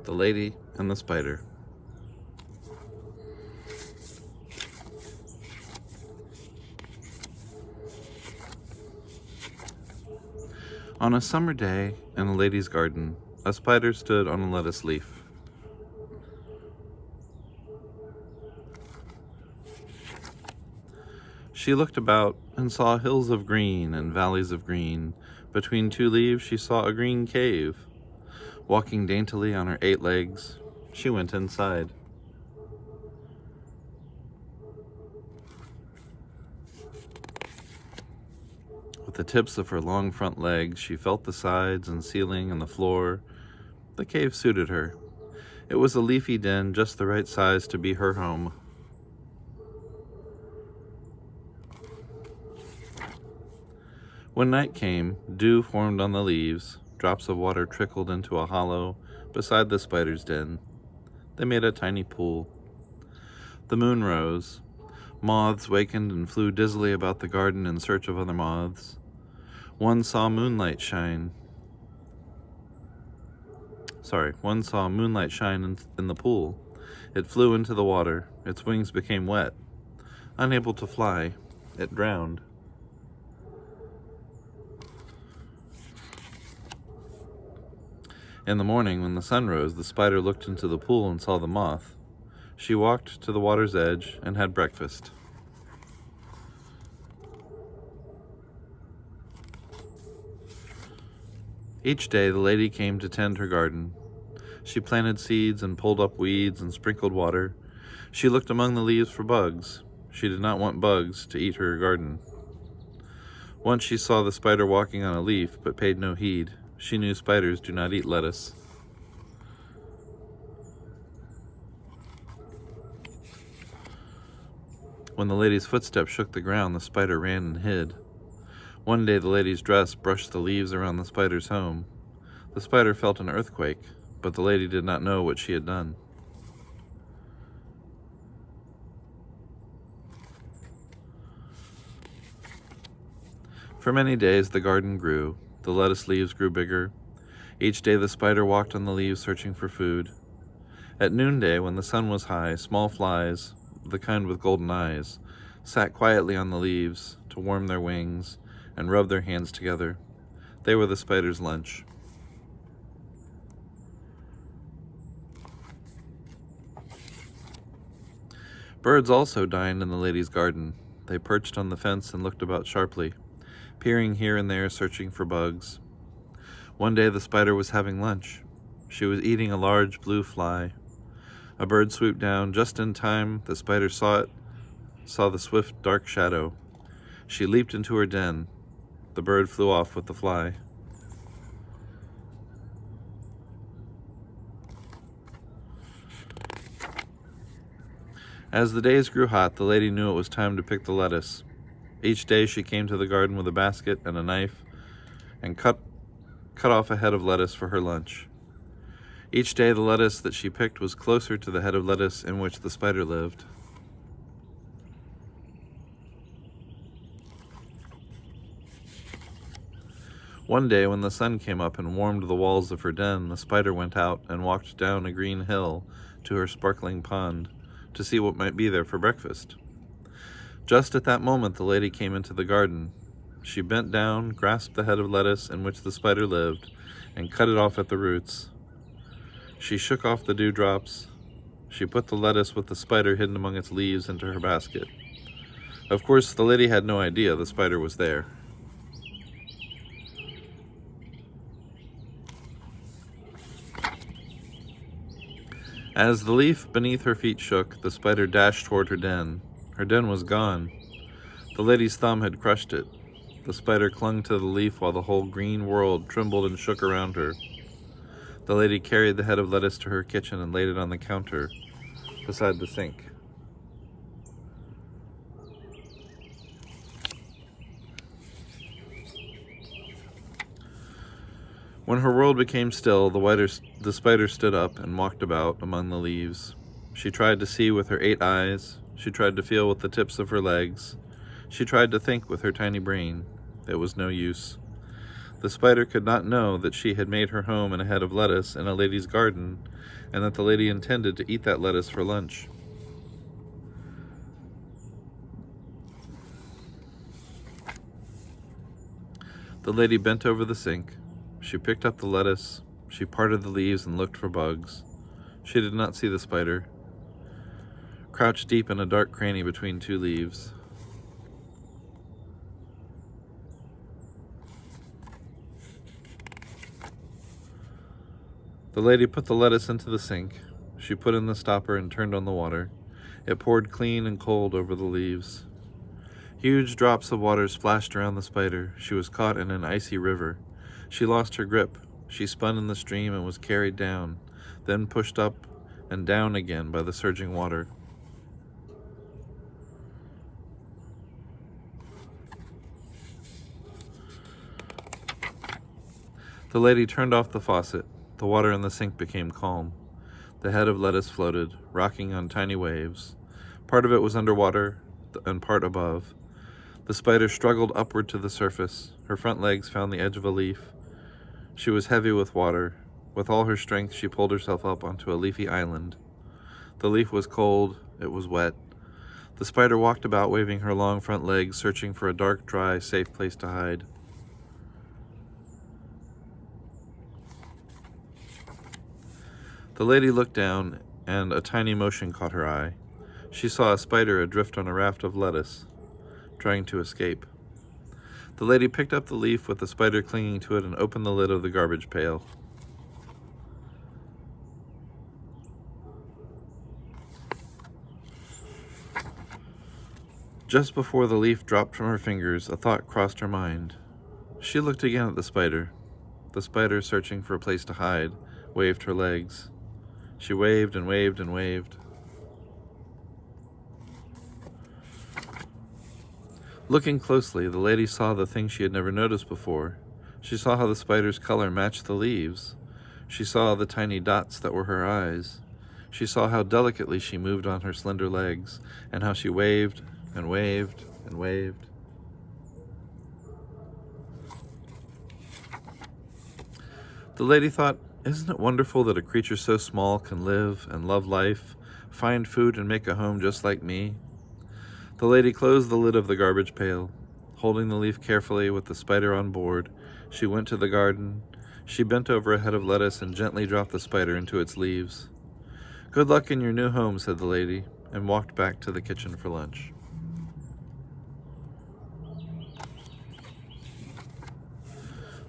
The Lady and the Spider. On a summer day in a lady's garden, a spider stood on a lettuce leaf. She looked about and saw hills of green and valleys of green. Between two leaves she saw a green cave. Walking daintily on her 8 legs, she went inside. With the tips of her long front legs, she felt the sides and ceiling and the floor. The cave suited her. It was a leafy den just the right size to be her home. When night came, dew formed on the leaves. Drops of water trickled into a hollow beside the spider's den. They made a tiny pool. The moon rose. Moths wakened and flew dizzily about the garden in search of other moths. One saw moonlight shine in the pool. It flew into the water. Its wings became wet. Unable to fly, it drowned. In the morning, when the sun rose, the spider looked into the pool and saw the moth. She walked to the water's edge and had breakfast. Each day, the lady came to tend her garden. She planted seeds and pulled up weeds and sprinkled water. She looked among the leaves for bugs. She did not want bugs to eat her garden. Once she saw the spider walking on a leaf, but paid no heed. She knew spiders do not eat lettuce. When the lady's footsteps shook the ground, the spider ran and hid. One day the lady's dress brushed the leaves around the spider's home. The spider felt an earthquake, but the lady did not know what she had done. For many days the garden grew. The lettuce leaves grew bigger. Each day the spider walked on the leaves searching for food. At noonday, when the sun was high, small flies, the kind with golden eyes, sat quietly on the leaves to warm their wings and rub their hands together. They were the spider's lunch. Birds also dined in the lady's garden. They perched on the fence and looked about sharply, peering here and there, searching for bugs. One day the spider was having lunch. She was eating a large blue fly. A bird swooped down just in time. The spider saw the swift dark shadow. She leaped into her den. The bird flew off with the fly. As the days grew hot, the lady knew it was time to pick the lettuce. Each day she came to the garden with a basket and a knife and cut off a head of lettuce for her lunch. Each day the lettuce that she picked was closer to the head of lettuce in which the spider lived. One day when the sun came up and warmed the walls of her den, the spider went out and walked down a green hill to her sparkling pond to see what might be there for breakfast. Just at that moment the lady came into the garden. She bent down, grasped the head of lettuce in which the spider lived, and cut it off at the roots. She shook off the dewdrops. She put the lettuce with the spider hidden among its leaves into her basket. Of course, the lady had no idea the spider was there. As the leaf beneath her feet shook, the spider dashed toward her den. Her den was gone. The lady's thumb had crushed it. The spider clung to the leaf while the whole green world trembled and shook around her. The lady carried the head of lettuce to her kitchen and laid it on the counter beside the sink. When her world became still, the spider stood up and walked about among the leaves. She tried to see with her 8 eyes. She tried to feel with the tips of her legs. She tried to think with her tiny brain. It was no use. The spider could not know that she had made her home in a head of lettuce in a lady's garden, and that the lady intended to eat that lettuce for lunch. The lady bent over the sink. She picked up the lettuce. She parted the leaves and looked for bugs. She did not see the spider, crouched deep in a dark cranny between two leaves. The lady put the lettuce into the sink. She put in the stopper and turned on the water. It poured clean and cold over the leaves. Huge drops of water splashed around the spider. She was caught in an icy river. She lost her grip. She spun in the stream and was carried down, then pushed up and down again by the surging water. The lady turned off the faucet. The water in the sink became calm. The head of lettuce floated, rocking on tiny waves. Part of it was underwater and part above. The spider struggled upward to the surface. Her front legs found the edge of a leaf. She was heavy with water. With all her strength, she pulled herself up onto a leafy island. The leaf was cold. It was wet. The spider walked about, waving her long front legs, searching for a dark, dry, safe place to hide. The lady looked down, and a tiny motion caught her eye. She saw a spider adrift on a raft of lettuce, trying to escape. The lady picked up the leaf with the spider clinging to it and opened the lid of the garbage pail. Just before the leaf dropped from her fingers, a thought crossed her mind. She looked again at the spider. The spider, searching for a place to hide, waved her legs. She waved and waved and waved. Looking closely, the lady saw the thing she had never noticed before. She saw how the spider's color matched the leaves. She saw the tiny dots that were her eyes. She saw how delicately she moved on her slender legs, and how she waved and waved and waved. The lady thought, "Isn't it wonderful that a creature so small can live and love life, find food and make a home just like me?" The lady closed the lid of the garbage pail. Holding the leaf carefully with the spider on board, she went to the garden. She bent over a head of lettuce and gently dropped the spider into its leaves. "Good luck in your new home," said the lady, and walked back to the kitchen for lunch.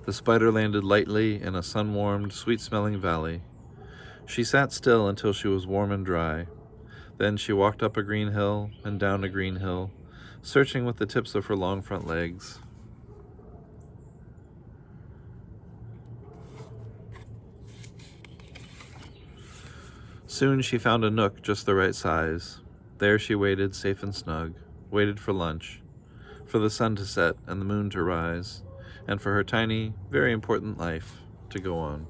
The spider landed lightly in a sun-warmed, sweet-smelling valley. She sat still until she was warm and dry. Then she walked up a green hill and down a green hill, searching with the tips of her long front legs. Soon she found a nook just the right size. There she waited, safe and snug, waited for lunch, for the sun to set and the moon to rise, and for her tiny, very important life to go on.